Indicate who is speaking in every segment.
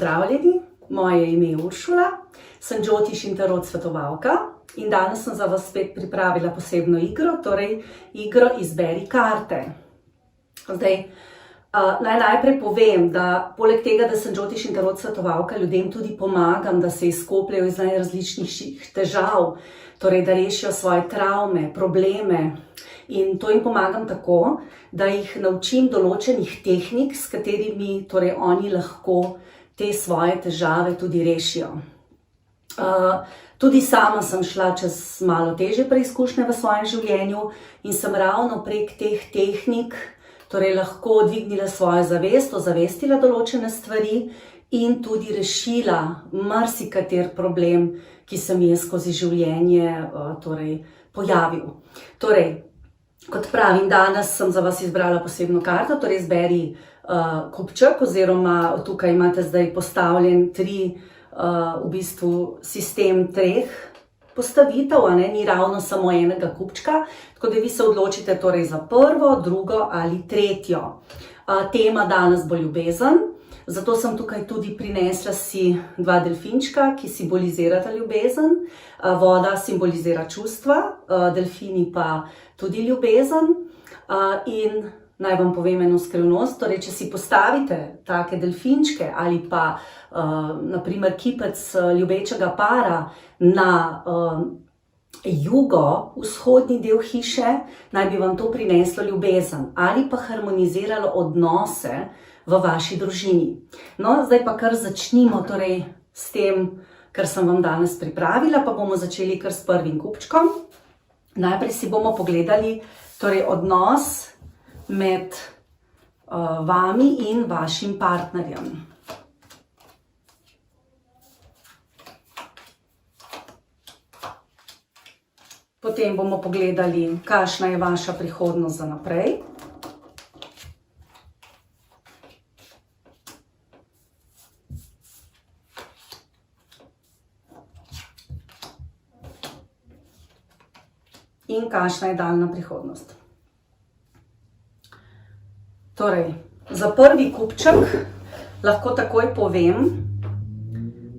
Speaker 1: Pozdravljeni, moje ime je Uršula, sem Jyotish in tarot svetovalka in danes sem za vas spet pripravila posebno igro, torej igro Izberi karte. Zdaj, naj najprej povem, da poleg tega, da sem Jyotish in tarot svetovalka, ljudem tudi pomagam, da se izkopljejo iz najrazličnejših težav, torej da rešijo svoje travme, probleme. In to jim pomagam tako, da jih naučim določenih tehnik, s katerimi torej oni lahko te svoje težave tudi rešijo. Tudi sama sem šla čez malo težje preizkušnje v svojem življenju in sem ravno prek teh tehnik torej lahko dvignila svojo zavest, ozavestila določene stvari in tudi rešila marsikater problem, ki se mi je skozi življenje torej pojavil. Torej, kot pravim, danes sem za vas izbrala posebno karto, torej izberi kupček, oziroma tukaj imate zdaj postavljen v bistvu sistem treh postavitev, ni ravno samo enega kupčka, tako da vi se odločite torej za prvo, drugo ali tretjo. Tema danes bo ljubezen, zato sem tukaj tudi prinesla si dva delfinčka, ki simbolizirata ljubezen. Voda simbolizira čustva, delfini pa tudi ljubezen. In naj vam povem eno skrivnost, torej če si postavite take delfinčke ali pa na primer kipec ljubečega para na jugovzhodni del hiše, naj bi vam to prineslo ljubezen ali pa harmoniziralo odnose v vaši družini. No, zdaj pa kar začnimo torej s tem, kar sem vam danes pripravila, pa bomo začeli kar s prvim kupčkom. Najprej si bomo pogledali torej odnos med vami in vašim partnerjem. Potem bomo pogledali, kakšna je vaša prihodnost za naprej. In kakšna je daljna prihodnost. Torej, za prvi kupček lahko takoj povem,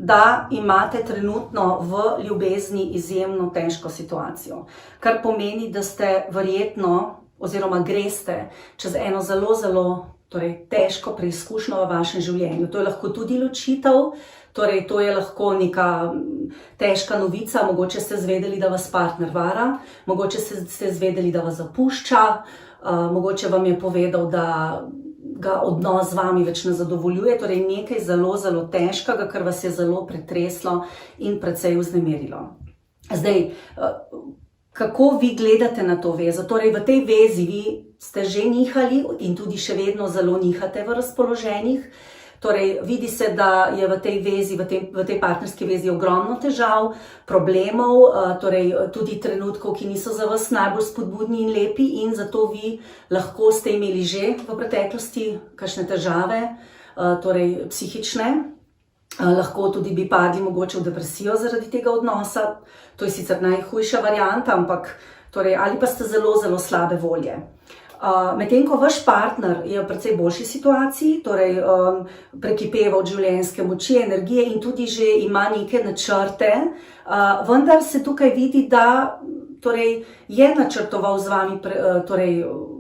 Speaker 1: da imate trenutno v ljubezni izjemno težko situacijo, kar pomeni, da ste verjetno oziroma greste čez eno zelo težko preizkušnjo v vašem življenju. To je lahko tudi ločitev, torej to je lahko neka težka novica, mogoče ste izvedeli, da vas partner vara, mogoče ste izvedeli, da vas zapušča, mogoče vam je povedal, da ga odnos z vami več ne zadovoljuje, torej nekaj zelo težkega, kar vas je zelo pretreslo in precej vznemirilo. Zdaj, kako vi gledate na to vezo? Torej, v tej vezi vi ste že nihali in tudi še vedno zelo nihate v razpoloženjih. Torej, vidi se, da je v tej vezi, v tej partnerski vezi ogromno težav, problemov, torej tudi trenutkov, ki niso za vas najbolj spodbudni in lepi in zato vi lahko ste imeli že v preteklosti kakšne težave, torej psihične. Lahko tudi bi padli mogoče v depresijo zaradi tega odnosa. To je sicer najhujša varianta, ampak torej, ali pa ste zelo slabe volje. Medtem ko vaš partner je v precej boljši situaciji, torej prekipeva od življenjske moči, energije in tudi že ima neke načrte, vendar se tukaj vidi, da torej, je načrtoval z vami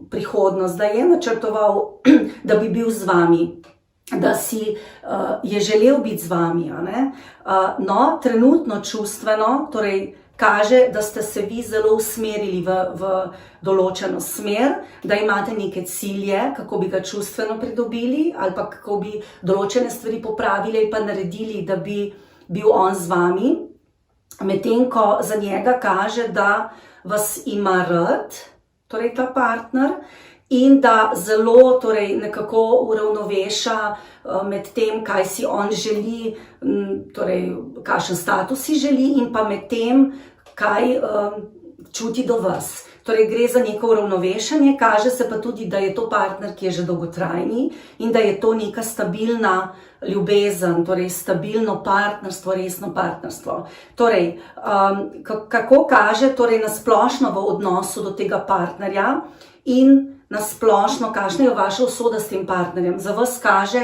Speaker 1: prihodnost, da je načrtoval, da bi bil z vami, da si je želel biti z vami. No, trenutno čustveno, torej kaže, da ste se vi zelo usmerili v določeno smer, da imate neke cilje, kako bi ga čustveno pridobili ali pa kako bi določene stvari popravili ali pa naredili, da bi bil on z vami. Medtem ko za njega kaže, da vas ima rad, torej ta partner, in da zelo torej nekako uravnoveša med tem, kaj si on želi, torej kakšen status si želi in pa med tem, kaj čuti do vas. Torej gre za neko uravnovešanje, kaže se pa tudi, da je to partner, ki je že dolgotrajni in da je to neka stabilna ljubezen, torej stabilno partnerstvo, resno partnerstvo. Torej, kako kaže torej na splošno v odnosu do tega partnerja in na splošno, kakšna je vaša usoda s tem partnerjem. Za vas kaže,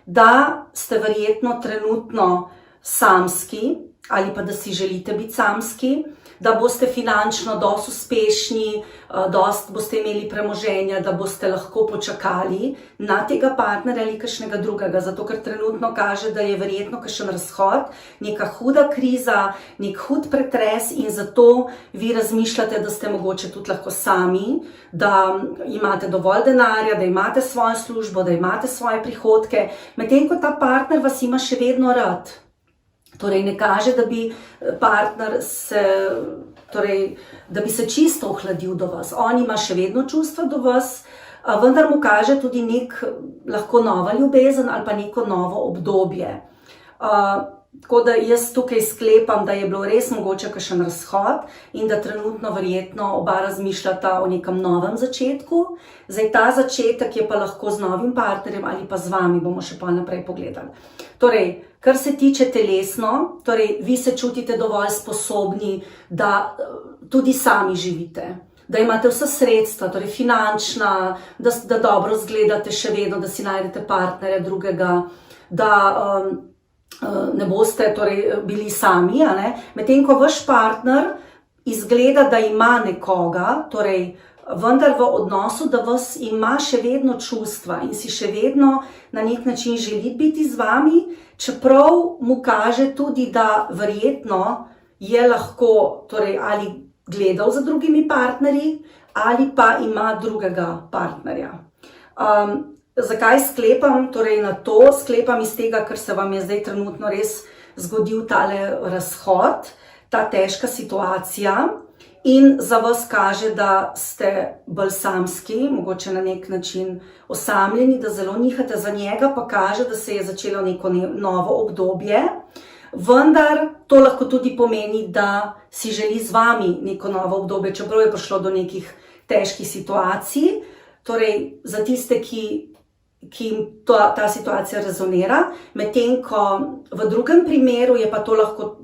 Speaker 1: da ste verjetno trenutno samski ali pa da si želite biti samski, da boste finančno dosti uspešni, dosti boste imeli premoženja, da boste lahko počakali na tega partnerja ali kakšnega drugega, zato ker trenutno kaže, da je verjetno kakšen razhod, neka huda kriza, nek hud pretres in zato vi razmišljate, da ste mogoče tudi lahko sami, da imate dovolj denarja, da imate svojo službo, da imate svoje prihodke, medtem ko ta partner vas ima še vedno rad. Torej ne kaže, da bi partner da bi se čisto ohladil do vas. On ima še vedno čustva do vas, vendar mu kaže tudi lahko nova ljubezen ali pa neko novo obdobje. Tako da jaz tukaj sklepam, da je bilo res mogoče kakšen razhod in da trenutno verjetno oba razmišljata o nekem novem začetku. Zdaj ta začetek je pa lahko z novim partnerjem ali pa z vami, bomo še pol naprej pogledali. Torej, kar se tiče telesno, torej vi se čutite dovolj sposobni, da tudi sami živite, da imate vsa sredstva, torej finančna, da dobro izgledate še vedno, da si najdete partnerja drugega, da ne boste bili sami, medtem ko vaš partner izgleda, da ima nekoga, vendar v odnosu, da vas ima še vedno čustva in si še vedno na nek način želi biti z vami, čeprav mu kaže tudi, da verjetno je lahko ali gledal za drugimi partnerji ali pa ima drugega partnerja. Zakaj sklepam na to? Sklepam iz tega, ker se vam je zdaj trenutno res zgodil tale razhod, ta težka situacija in za vas kaže, da ste bolj samski, mogoče na nek način osamljeni, da zelo nihate, za njega pa kaže, da se je začelo neko novo obdobje, vendar to lahko tudi pomeni, da si želi z vami neko novo obdobje, čeprav je prišlo do nekih težkih situacij. Torej, za tiste, ki ta situacija rezonira, medtem ko v drugem primeru je pa to lahko,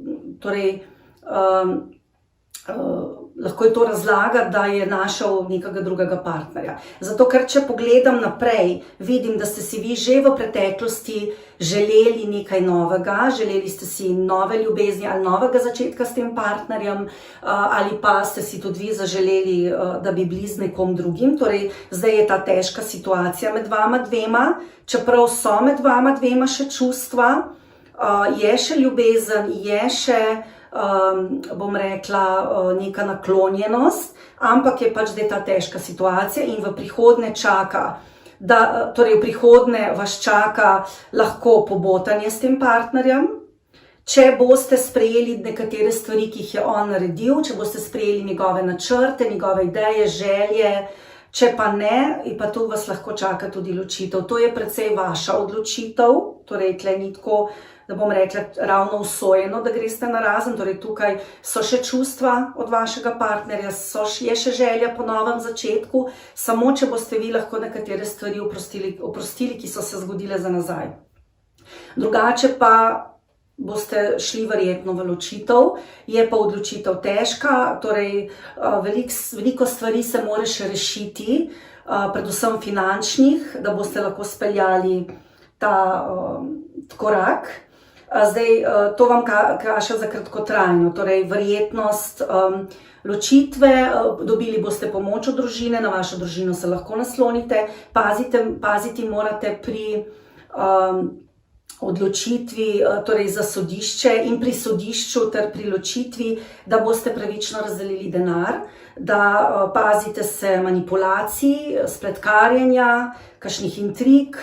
Speaker 1: lahko je to razlaga, da je našel nekega drugega partnerja. Zato, ker če pogledam naprej, vidim, da ste si vi že v preteklosti želeli nekaj novega, želeli ste si nove ljubezni ali novega začetka s tem partnerjem, ali pa ste si tudi vi zaželeli, da bi bili z nekom drugim. Torej, zdaj je ta težka situacija med vama dvema, čeprav so med vama dvema še čustva, je še ljubezen, je še bom rekla, neka naklonjenost, ampak je pač zdaj ta težka situacija in v prihodnje čaka, v prihodnje vas čaka lahko pobotanje s tem partnerjem. Če boste sprejeli nekatere stvari, ki jih je on naredil, če boste sprejeli njegove načrte, njegove ideje, želje, če pa ne, pa tu vas lahko čaka tudi ločitev. To je precej vaša odločitev, torej tle ni tako, da bom rekla, ravno usojeno, da greste narazen, torej tukaj so še čustva od vašega partnerja, je še želja po novem začetku, samo če boste vi lahko nekatere stvari oprostili, ki so se zgodile za nazaj. Drugače pa boste šli verjetno v ločitev, je pa odločitev težka, torej veliko stvari se mora še rešiti, predvsem finančnih, da boste lahko speljali ta korak. Zdaj, to vam kaže za kratkotrajno, torej verjetnost ločitve, dobili boste pomoč od družine, na vašo družino se lahko naslonite, paziti morate pri odločitvi, torej za sodišče in pri sodišču ter pri ločitvi, da boste pravično razdelili denar, da pazite se manipulacij, spletkarjenja, kakšnih intrig,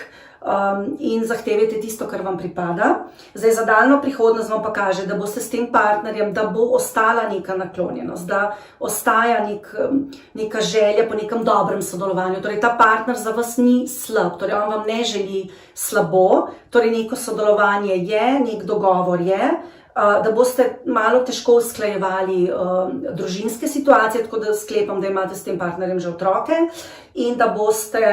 Speaker 1: in zahtevajte tisto, kar vam pripada. Zdaj, za daljno prihodnost vam pa kaže, da boste s tem partnerjem, da bo ostala neka naklonjenost, da ostaja neka želja po nekem dobrem sodelovanju. Torej, ta partner za vas ni slab, torej on vam ne želi slabo, torej neko sodelovanje je, nek dogovor je, da boste malo težko usklajevali družinske situacije, tako da sklepam, da imate s tem partnerjem že otroke in da boste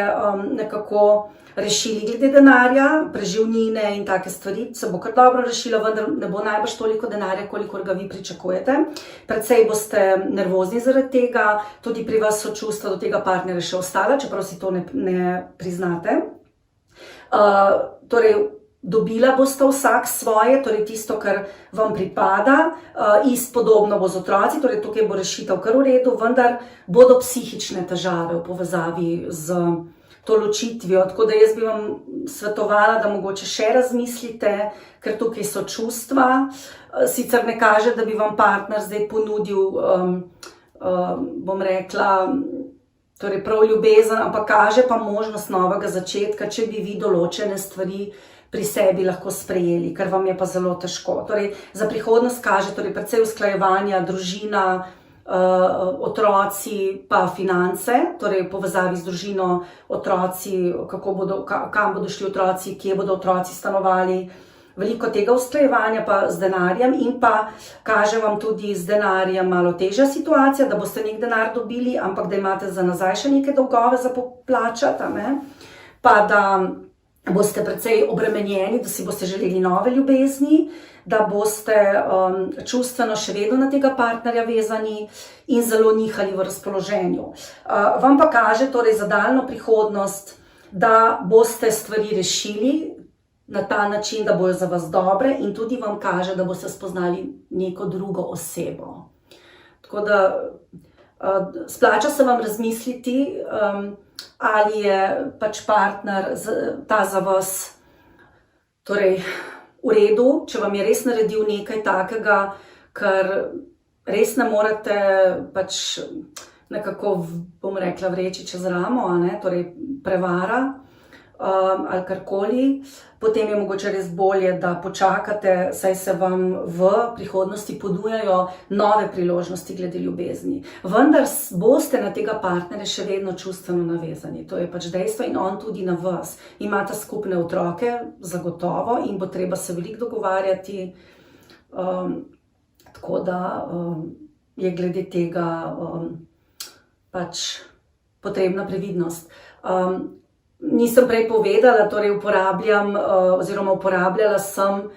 Speaker 1: nekako rešili glede denarja, preživnine in take stvari, se bo kar dobro rešilo, vendar ne bo najbrž toliko denarja, kolikor ga vi pričakujete. Predvsej boste nervozni zaradi tega, tudi pri vas so čustva do tega partnerja še ostala, čeprav si to ne priznate. Torej, dobila boste vsak svoje, torej tisto, kar vam pripada, podobno bo z otroci, torej tukaj bo rešitev kar v redu, vendar bodo psihične težave v povezavi z to ločitvijo. Tako da jaz bi vam svetovala, da mogoče še razmislite, ker tukaj so čustva. Sicer ne kaže, da bi vam partner zdaj ponudil, bom rekla, torej prav ljubezen, ampak kaže pa možnost novega začetka, če bi vi določene stvari pri sebi lahko sprejeli, kar vam je pa zelo težko. Torej, za prihodnost kaže torej precej usklajevanja, družina, otroci pa finance, torej v povezavi z družino, otroci, kam bodo šli otroci, kje bodo otroci stanovali, veliko tega usklajevanja pa z denarjem in pa kaže vam tudi z denarjem malo težja situacija, da boste nek denar dobili, ampak da imate za nazaj še neke dolgove za poplačati, pa da boste precej obremenjeni, da si boste želeli nove ljubezni, da boste čustveno še vedno na tega partnerja vezani in zelo nihali v razpoloženju. Vam pa kaže torej za daljno prihodnost, da boste stvari rešili na ta način, da bojo za vas dobre in tudi vam kaže, da boste spoznali neko drugo osebo. Tako da splača se vam razmisliti, ali je pač partner ta za vas torej v redu, če vam je res naredil nekaj takega, kar res ne morete pač nekako, bom rekla, vreči čez ramo, torej prevara ali karkoli, potem je mogoče res bolje, da počakate, saj se vam v prihodnosti ponujajo nove priložnosti glede ljubezni. Vendar boste na tega partnerja še vedno čustveno navezani, to je pač dejstvo in on tudi na vas. Imate skupne otroke, zagotovo, in bo treba se veliko dogovarjati, tako da je glede tega pač potrebna previdnost. Nisem prej povedala, torej uporabljala sem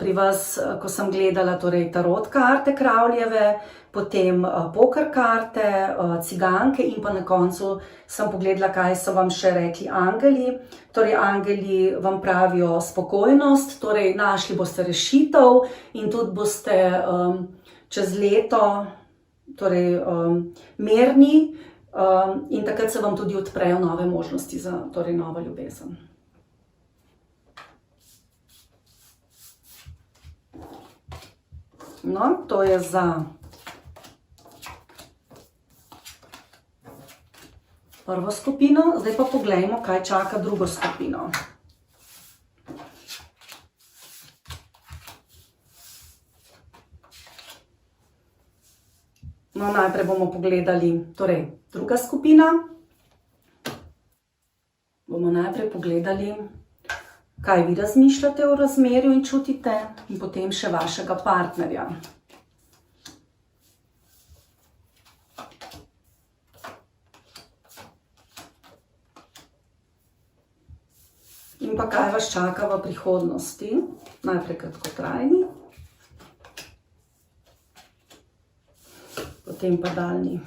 Speaker 1: pri vas, ko sem gledala torej tarot karte kravljeve, potem poker karte, ciganke in pa na koncu sem pogledala, kaj so vam še rekli angeli. Torej angeli vam pravijo spokojnost, torej našli boste rešitev in tudi boste čez leto torej mirni. In takrat se vam tudi odprejo nove možnosti za torej novo ljubezen. No, to je za prvo skupino, zdaj pa poglejmo, kaj čaka drugo skupino. No, najprej bomo pogledali, torej druga skupina. Bomo najprej pogledali, kaj vi razmišljate o razmerju in čutite, in potem še vašega partnerja. In pa kaj vas čaka v prihodnosti, najprej kratkotrajni. Potem pa daljni.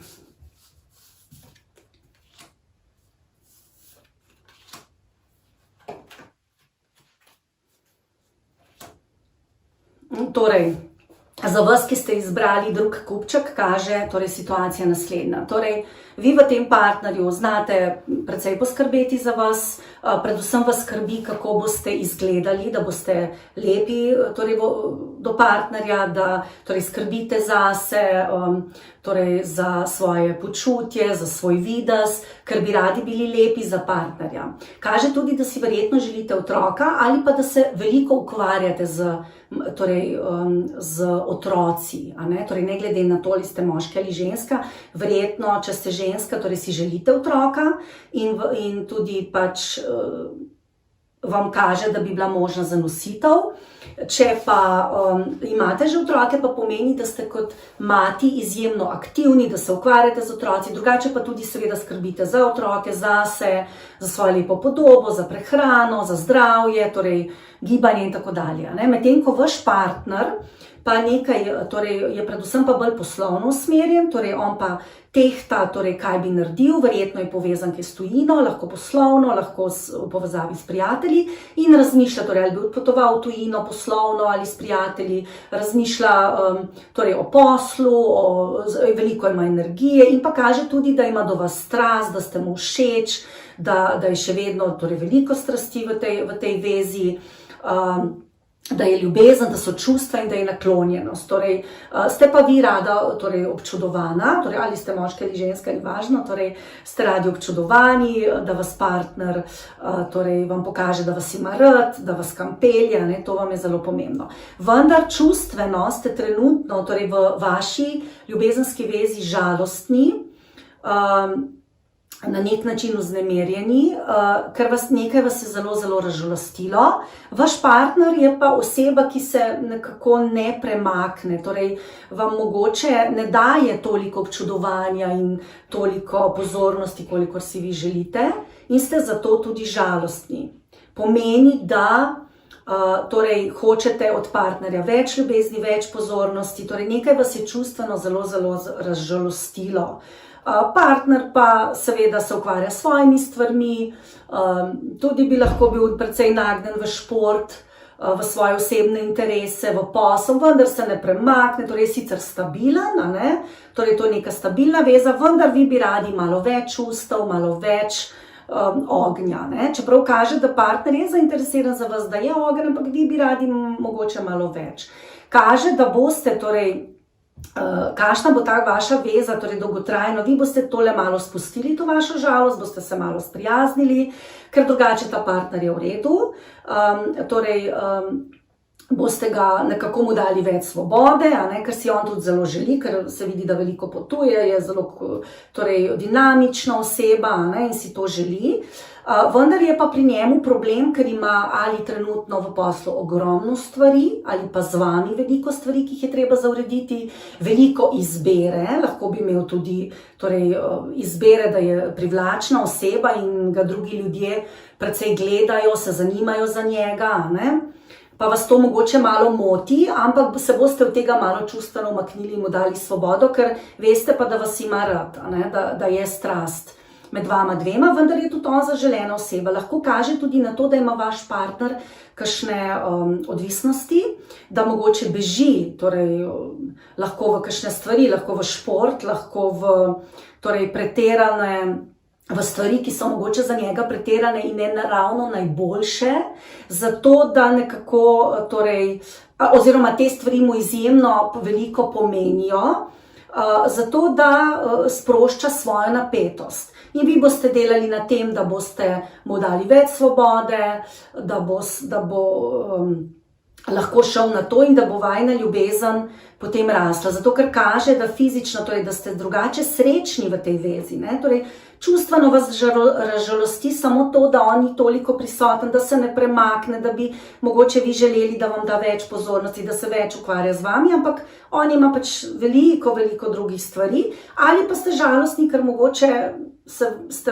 Speaker 1: Torej, za vas, ki ste izbrali drug kupček, kaže torej situacija naslednja. Torej, vi v tem partnerju znate precej poskrbeti za vas, predvsem vas skrbi, kako boste izgledali, da boste lepi torej do partnerja, da torej skrbite zase, torej za svoje počutje, za svoj videz, ker bi radi bili lepi za partnerja. Kaže tudi, da si verjetno želite otroka ali pa da se veliko ukvarjate z otroci, torej ne glede na to, ali ste moški ali ženska, verjetno, če ste ženska, torej si želite otroka in tudi pač vam kaže, da bi bila možna zanositev. Če pa imate že otroke, pa pomeni, da ste kot mati izjemno aktivni, da se ukvarjate z otroci, drugače pa tudi seveda skrbite za otroke, zase, za svojo lepo podobo, za prehrano, za zdravje, torej gibanje in tako dalje. Medtem ko vaš partner pa nekaj, torej je predvsem pa bolj poslovno usmerjen, torej on pa tehta, torej kaj bi naredil, verjetno je povezan kaj s tujino, lahko poslovno, lahko v povezavi s prijatelji in razmišlja, torej ali bi odpotoval v tujino poslovno ali s prijatelji, razmišlja torej o poslu, veliko ima energije in pa kaže tudi, da ima do vas strast, da ste mu všeč, da je še vedno torej veliko strasti v tej vezi, da je ljubezen, da so čustva in da je naklonjenost. Torej, ste pa vi rada torej, občudovana, torej, ali ste moški ali ženska, ni važno, torej, ste radi občudovani, da vas partner torej, vam pokaže, da vas ima rad, da vas kam pelje, ne, to vam je zelo pomembno. Vendar čustveno ste trenutno torej, v vaši ljubezenski vezi žalostni, na nek način vznemirjeni, ker nekaj vas je zelo, zelo razžalostilo. Vaš partner je pa oseba, ki se nekako ne premakne, torej vam mogoče ne daje toliko občudovanja in toliko pozornosti, kolikor si vi želite in ste zato tudi žalostni. Pomeni, da torej hočete od partnerja več ljubezni, več pozornosti, torej nekaj vas je čustveno zelo, zelo razžalostilo. Partner pa seveda se ukvarja s svojimi stvarmi, tudi bi lahko bil precej nagnjen v šport, v svoje osebne interese, v posel, vendar se ne premakne, torej je sicer stabilen, torej to je neka stabilna veza, vendar vi bi radi malo več čustev, malo več ognja. Čeprav kaže, da partner je zainteresiran za vas, da je ogenj, ampak vi bi radi mogoče malo več. Kaže, da boste torej kakšna bo ta vaša veza, torej dolgotrajno, vi boste tole malo spustili, to vašo žalost, boste se malo sprijaznili, ker drugače ta partner je v redu, torej boste ga nekako mu dali več svobode, ker si on tudi zelo želi, ker se vidi, da veliko potuje, je zelo torej, dinamična oseba in si to želi. Vendar je pa pri njemu problem, ker ima ali trenutno v poslu ogromno stvari, ali pa z vami veliko stvari, ki jih je treba zaurediti, veliko izbere, lahko bi imel tudi torej, izbere, da je privlačna oseba in ga drugi ljudje precej gledajo, se zanimajo za njega, pa vas to mogoče malo moti, ampak se boste od tega malo čustveno umaknili in mu dali svobodo, ker veste pa, da vas ima rad, da je strast med vama dvema, vendar je tudi on zaželena oseba. Lahko kaže tudi na to, da ima vaš partner kakšne odvisnosti, da mogoče beži, torej lahko v kakšne stvari, lahko v šport, lahko v torej pretirane, v stvari, ki so mogoče za njega pretirane in ne naravno najboljše, zato da nekako, torej, oziroma te stvari mu izjemno veliko pomenijo, zato da sprošča svojo napetost. In vi boste delali na tem, da boste mu dali več svobode, da bo lahko šel na to in da bo vajina ljubezen potem rasla. Zato, ker kaže, da fizično, torej, da ste drugače srečni v tej vezi. Torej, čustveno vas razžalosti samo to, da on ni toliko prisoten, da se ne premakne, da bi mogoče vi želeli, da vam da več pozornosti, da se več ukvarja z vami, ampak on ima pač veliko, veliko drugih stvari. Ali pa ste žalostni, ker mogoče ste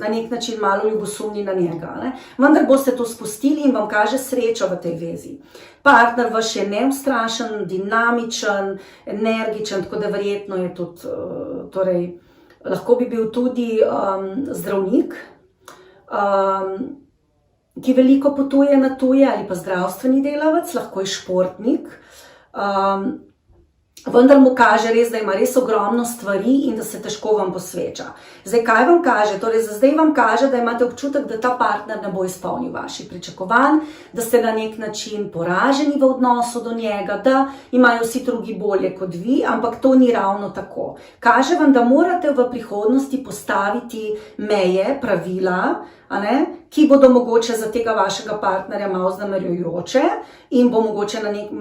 Speaker 1: na nek način malo ljubosumni na njega. Vendar boste to spustili in vam kaže srečo v tej vezi. Partner vaš je neustrašen, dinamičen, energičen, tako da verjetno je tudi, torej, lahko bi bil tudi zdravnik, ki veliko potuje na tuje, ali pa zdravstveni delavec, lahko je športnik, vendar mu kaže res, da ima res ogromno stvari in da se težko vam posveča. Zdaj, kaj vam kaže? Torej, za zdaj vam kaže, da imate občutek, da ta partner ne bo izpolnil vaših pričakovanj, da ste na nek način poraženi v odnosu do njega, da imajo vsi drugi bolje kot vi, ampak to ni ravno tako. Kaže vam, da morate v prihodnosti postaviti meje, pravila, ki bodo mogoče za tega vašega partnerja malo vznemirjujoče in bo mogoče na nek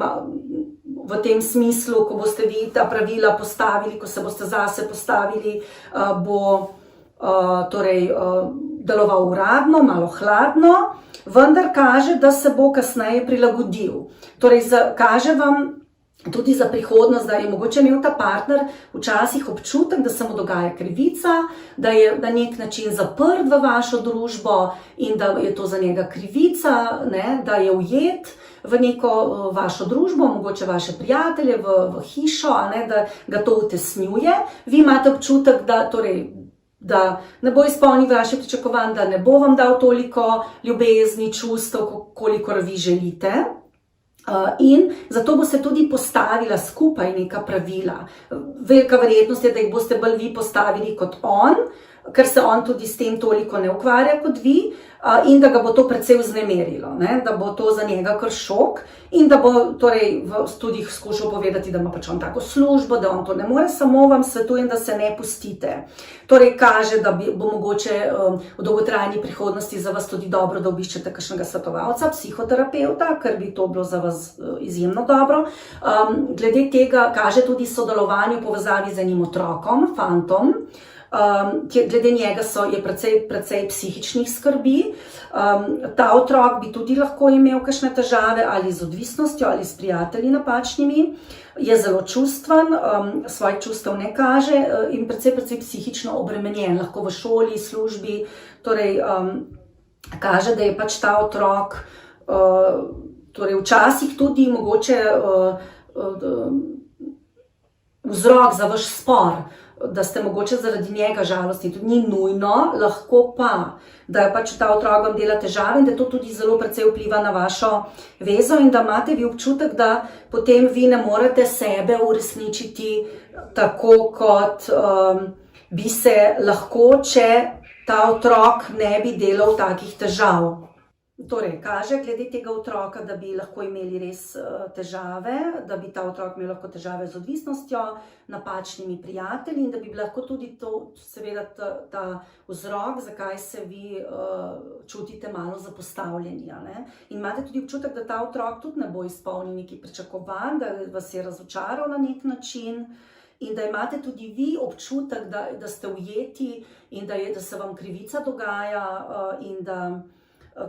Speaker 1: v tem smislu, ko boste vi ta pravila postavili, ko se boste zase postavili, bo torej deloval uradno, malo hladno, vendar kaže, da se bo kasneje prilagodil. Torej, kaže vam, tudi za prihodnost, da je mogoče imel ta partner včasih občutek, da se mu dogaja krivica, da je na nek način zaprt v vašo družbo in da je to za njega krivica, ne, da je ujet v neko vašo družbo, mogoče vaše prijatelje, v hišo, ne, da ga to utesnjuje. Vi imate občutek, da ne bo izpolnil vaše pričakovanj, da ne bo vam dal toliko ljubezni, čustev, kolikor vi želite. In zato boste tudi postavila skupaj neka pravila. Velika verjetnost je, da jih boste bolj vi postavili kot on, ker se on tudi s tem toliko ne ukvarja kot vi, in da ga bo to precej vznemirilo, ne? Da bo to za njega kar šok in da bo tudi skušal povedati, da ima pač on tako službo, da on to ne more. Samo vam svetujem, da se ne pustite. Torej kaže, da bo mogoče v dolgotrajni prihodnosti za vas tudi dobro, da obiščete kakšnega svetovalca, psihoterapevta, ker bi to bilo za vas izjemno dobro. Glede tega kaže tudi sodelovanje v povezavi z enim otrokom, fantom. Glede njega je precej psihičnih skrbi. Ta otrok bi tudi lahko imel kakšne težave ali z odvisnostjo ali s prijatelji napačnimi. Je zelo čustven, svojih čustev ne kaže in precej psihično obremenjen, lahko v šoli, službi. Torej, kaže, da je pač ta otrok včasih tudi mogoče vzrok za vaš spor, da ste mogoče zaradi njega žalostni, tudi ni nujno, lahko pa, da je pač ta otrok vam dela težave in da to tudi zelo precej vpliva na vašo vezo in da imate vi občutek, da potem vi ne morete sebe uresničiti tako, kot bi se lahko, če ta otrok ne bi delal takih težav. Torej, kaže glede tega otroka, da bi lahko imeli res težave, da bi ta otrok imel lahko težave z odvisnostjo, napačnimi prijatelji in da bi lahko tudi to, seveda, ta vzrok, zakaj se vi čutite malo zapostavljeni. In imate tudi občutek, da ta otrok tudi ne bo izpolnil nekih pričakovanj, da vas je razočaral na nek način. In da imate tudi vi občutek, da ste ujeti in da se vam krivica dogaja in da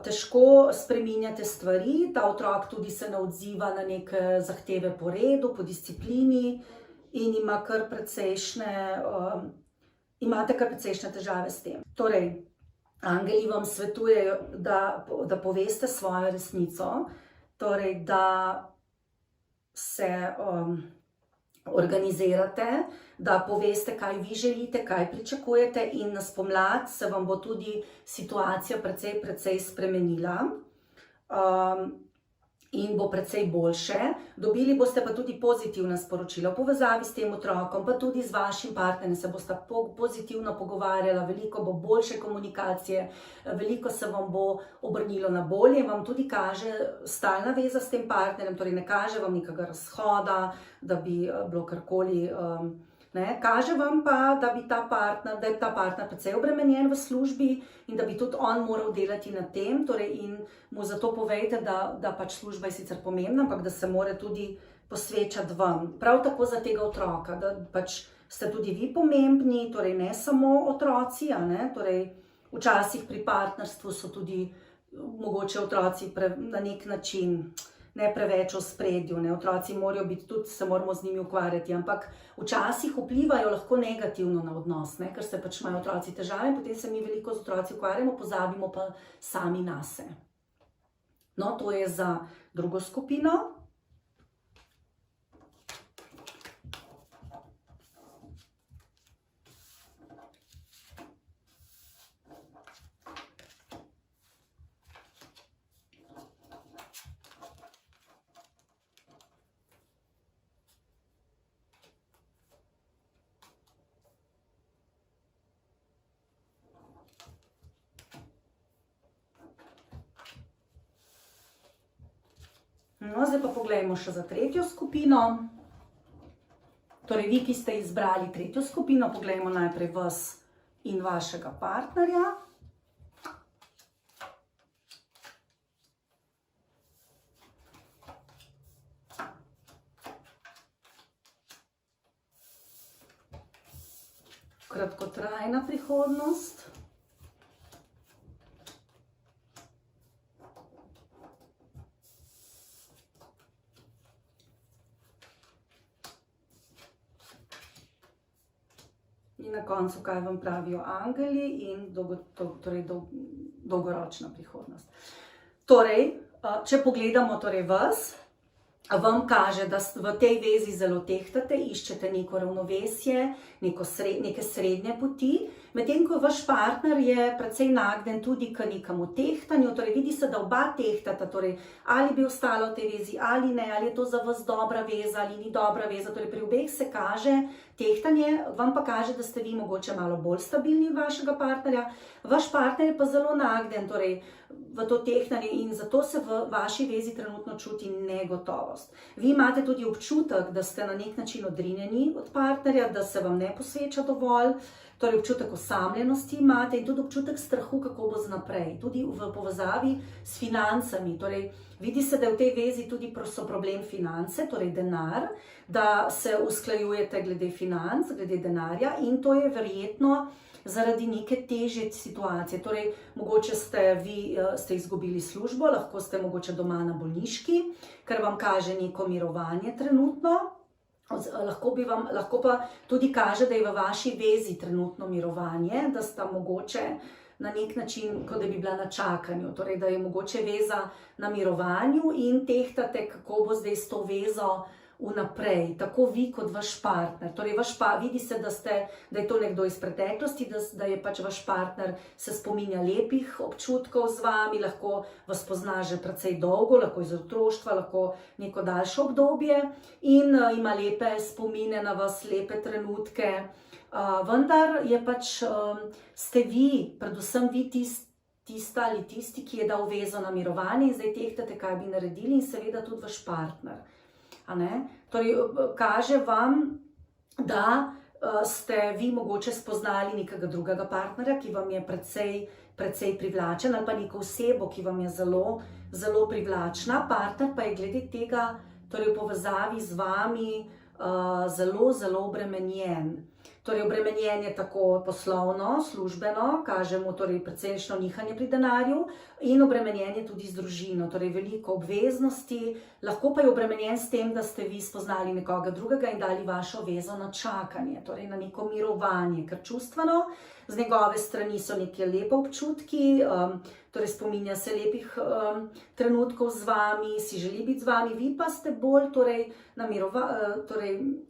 Speaker 1: težko spreminjate stvari. Ta otrok tudi se ne odziva na neke zahteve po redu, po disciplini in imate kar precejšnje težave s tem. Torej, angeli vam svetujejo, da poveste svojo resnico, torej, da se organizirate, da poveste, kaj vi želite, kaj pričakujete in na spomlad se vam bo tudi situacija precej spremenila in bo precej boljše. Dobili boste pa tudi pozitivna sporočila v povezavi s tem otrokom, pa tudi z vašim partnerjem se boste pozitivno pogovarjala, veliko bo boljše komunikacije, veliko se vam bo obrnilo na bolje in vam tudi kaže stalna veza s tem partnerjem, torej ne kaže vam nekega razhoda, da bi bilo karkoli. Kaže vam pa, da je ta partner precej obremenjen v službi in da bi tudi on moral delati na tem, torej in mu zato povejte, da pač služba je sicer pomembna, ampak da se mora tudi posvečati vam. Prav tako za tega otroka, da pač ste tudi vi pomembni, torej ne samo otroci, torej včasih pri partnerstvu so tudi mogoče otroci na nek način ne preveč v spredju, otroci morajo biti tudi, se moramo z njimi ukvarjati, ampak včasih vplivajo lahko negativno na odnos, ker se pač imajo otroci težave in potem se mi veliko z otroci ukvarjamo, pozabimo pa sami nase. No, to je za drugo skupino. No, zdaj pa poglejmo še za tretjo skupino. Torej, vi, ki ste izbrali tretjo skupino, poglejmo najprej vas in vašega partnerja. Kratkotrajna prihodnost. in na koncu, kaj vam pravijo angeli in dolgoročna prihodnost. Torej, če pogledamo vas, vam kaže, da v tej vezi zelo tehtate, iščete neko ravnovesje, neke srednje poti, medtem ko vaš partner je precej nagnjen tudi k nekemu tehtanju, torej vidi se, da oba tehtata, torej ali bi ostala v tej vezi ali ne, ali je to za vas dobra veza ali ni dobra veza, torej pri obeh se kaže tehtanje, vam pa kaže, da ste vi mogoče malo bolj stabilni vašega partnerja, vaš partner je pa zelo nagnjen, torej v to tehtanje in zato se v vaši vezi trenutno čuti negotovost. Vi imate tudi občutek, da ste na nek način odrinjeni od partnerja, da se vam ne posveča dovolj, torej občutek osamljenosti imate in tudi občutek strahu, kako bo naprej, tudi v povezavi s financami, torej vidi se, da je v tej vezi tudi so problem finance, torej denar, da se usklajujete glede financ, glede denarja in to je verjetno zaradi neke težje situacije, torej mogoče ste izgubili službo, lahko ste mogoče doma na bolniški, ker vam kaže neko mirovanje trenutno, lahko pa tudi kaže, da je v vaši vezi trenutno mirovanje, da sta mogoče na nek način, kot da bi bila na čakanju, torej da je mogoče veza na mirovanju in tehtate, kako bo zdaj s to vezo vnaprej, tako vi kot vaš partner. Torej, vidi se, da je to nekdo iz preteklosti, da je pač vaš partner se spominja lepih občutkov z vami, lahko vas pozna že precej dolgo, lahko iz otroštva, lahko neko daljše obdobje in ima lepe spomine na vas, lepe trenutke. Vendar je pač, ste vi, predvsem vi tista ali tisti, ki je dal vezo na mirovanje in zdaj tehtate, kaj bi naredili in seveda tudi vaš partner. Torej, kaže vam, da ste vi mogoče spoznali nekega drugega partnerja, ki vam je precej privlačen ali pa neko osebo, ki vam je zelo, zelo privlačna, partner pa je glede tega, torej v povezavi z vami, zelo, zelo obremenjen. Torej, obremenjen je tako poslovno, službeno, kaže mu torej precejšnjo nihanje pri denarju in obremenjen je tudi z družino, torej veliko obveznosti, lahko pa je obremenjen s tem, da ste vi spoznali nekoga drugega in dali vašo vezo na čakanje, torej na neko mirovanje, ker čustveno z njegove strani so neke lepe občutki, torej spominja se lepih trenutkov z vami, si želi biti z vami, vi pa ste bolj torej na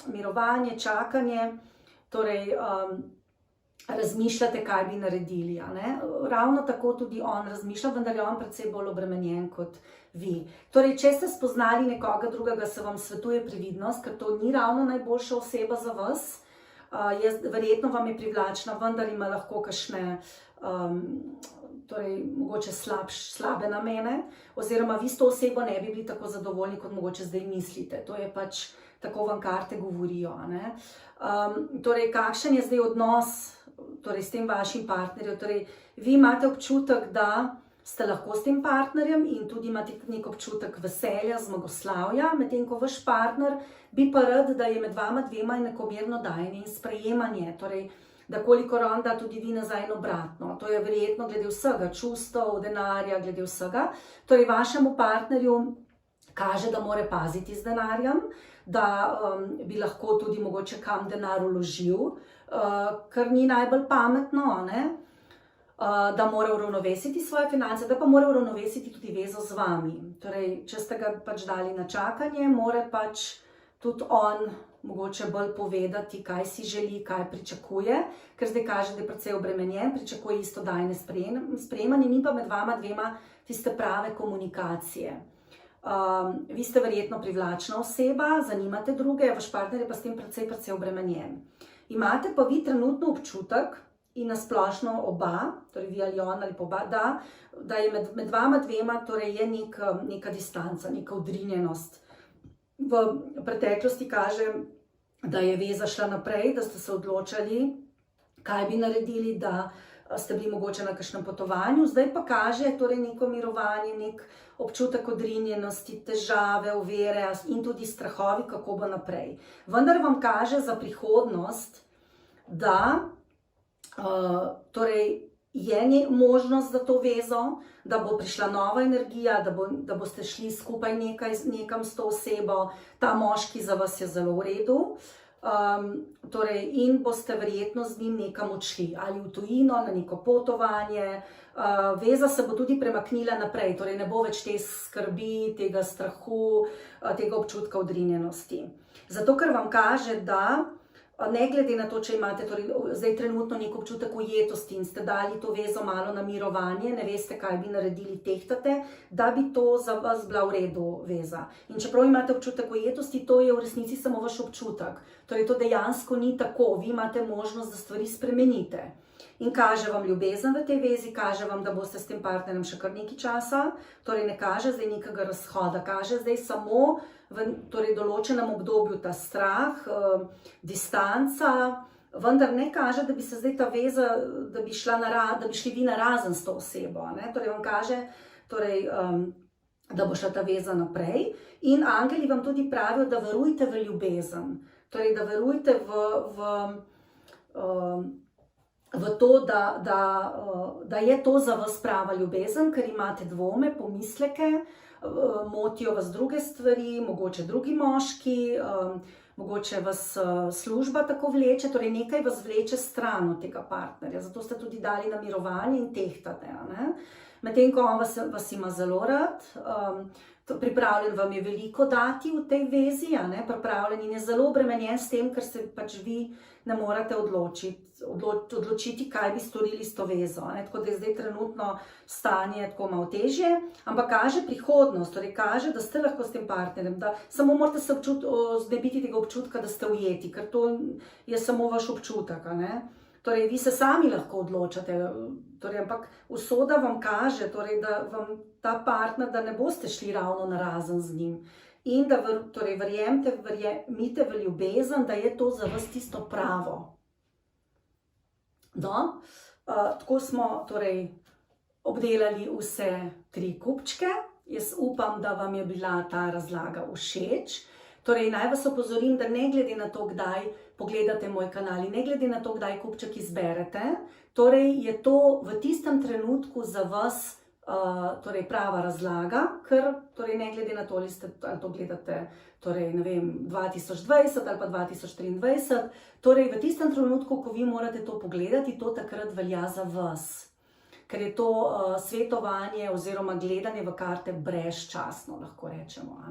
Speaker 1: mirovanje, čakanje, torej razmišljate, kaj bi naredili. Ravno tako tudi on razmišlja, vendar je on precej bolj obremenjen kot vi. Torej, če ste spoznali nekoga drugega, se vam svetuje previdnost, ker to ni ravno najboljša oseba za vas. Verjetno vam je privlačna, vendar ima lahko kakšne, torej mogoče slabe namene, oziroma vi s to osebo ne bi bili tako zadovoljni, kot mogoče zdaj mislite. To je pač, tako vam karte govorijo. Torej, kakšen je zdaj odnos s tem vašim partnerjem? Torej, vi imate občutek, da ste lahko s tem partnerjem in tudi imate nek občutek veselja, zmagoslavja, medtem ko vaš partner bi pa rad, da je med vama dvema enakomerno dajanje in sprejemanje. Torej, da kolikor on da tudi vi nazaj in obratno. To je verjetno glede vsega, čustev, denarja, glede vsega. Torej, vašemu partnerju kaže, da mora paziti z denarjem, da bi lahko tudi mogoče kam denar vložil, kar ni najbolj pametno, da mora uravnovesiti svoje finance, da pa mora uravnovesiti tudi vezo z vami. Torej, če ste ga pač dali na čakanje, mora pač tudi on mogoče bolj povedati, kaj si želi, kaj pričakuje, ker zdaj kaže, da je precej obremenjen, pričakuje istodajne sprejemanje, ni pa med vama dvema tiste prave komunikacije. Vi ste verjetno privlačna oseba, zanimate druge, vaš partner je pa s tem precej obremenjen. Imate pa vi trenutno občutek in nasplošno oba, torej vi ali on ali pa oba, da je med vama dvema torej je neka distanca, neka odrinjenost. V preteklosti kaže, da je veza šla naprej, da ste se odločali, kaj bi naredili, da ste bili mogoče na kakšnem potovanju, zdaj pa kaže torej neko mirovanje, nek občutek odrinjenosti, težave, ovire in tudi strahovi, kako bo naprej. Vendar vam kaže za prihodnost, da torej je možnost za to vezo, da bo prišla nova energija, da boste šli skupaj nekam s to osebo, ta moški za vas je zelo v redu. torej, in boste verjetno z njim nekam odšli, ali v tujino, na neko potovanje. Veza se bo tudi premaknila naprej, torej ne bo več te skrbi, tega strahu, tega občutka odrinjenosti. Zato, ker vam kaže, da ne glede na to, če imate torej, zdaj trenutno nek občutek ujetosti in ste dali to vezo malo na mirovanje, ne veste, kaj bi naredili, tehtate, da bi to za vas bila v redu veza. In čeprav imate občutek ujetosti, to je v resnici samo vaš občutek. Torej, to dejansko ni tako, vi imate možnost, da stvari spremenite. In kaže vam ljubezen v tej vezi, kaže vam, da boste s tem partnerjem še kar nekaj časa, torej ne kaže zdaj nekega razhoda, kaže zdaj samo v torej določenem obdobju ta strah, distanca, vendar ne kaže, da bi se zdaj ta veza, da bi šli vi narazen s to osebo. Torej vam kaže, torej, da bo šla ta veza naprej. In angeli vam tudi pravijo, da verujte v ljubezen, torej da verujte v to, da je to za vas prava ljubezen, ker imate dvome, pomisleke, motijo vas druge stvari, mogoče drugi moški, mogoče vas služba tako vleče, torej nekaj vas vleče stran od tega partnerja, zato ste tudi dali na mirovanje in tehtate. Medtem ko on vas ima zelo rad, pripravljen vam je veliko dati v tej vezi, pripravljen in je zelo obremenjen s tem, ker se pač vi ne morate odločiti, kaj bi storili s to vezo. Tako da je zdaj trenutno stanje tako malo težje, ampak kaže prihodnost, torej kaže, da ste lahko s tem partnerjem, da samo morate se znebiti tega občutka, da ste ujeti, ker to je samo vaš občutek. Torej, vi se sami lahko odločate, torej, ampak usoda vam kaže, torej, da vam ta partner, da ne boste šli ravno narazen z njim. In da torej, verjemite v ljubezen, da je to za vas tisto pravo. No, tako smo torej obdelali vse 3 kupčke. Jaz upam, da vam je bila ta razlaga všeč. Torej, naj vas opozorim, da ne glede na to, kdaj pogledate moj kanal, ne glede na to, kdaj kupček izberete, torej je to v tistem trenutku za vas torej prava razlaga, ker torej ne glede na to, ali to gledate torej, ne vem, 2020 ali pa 2023, torej v tistem trenutku, ko vi morate to pogledati, to takrat velja za vas. Ker je to svetovanje oziroma gledanje v karte brezčasno, lahko rečemo.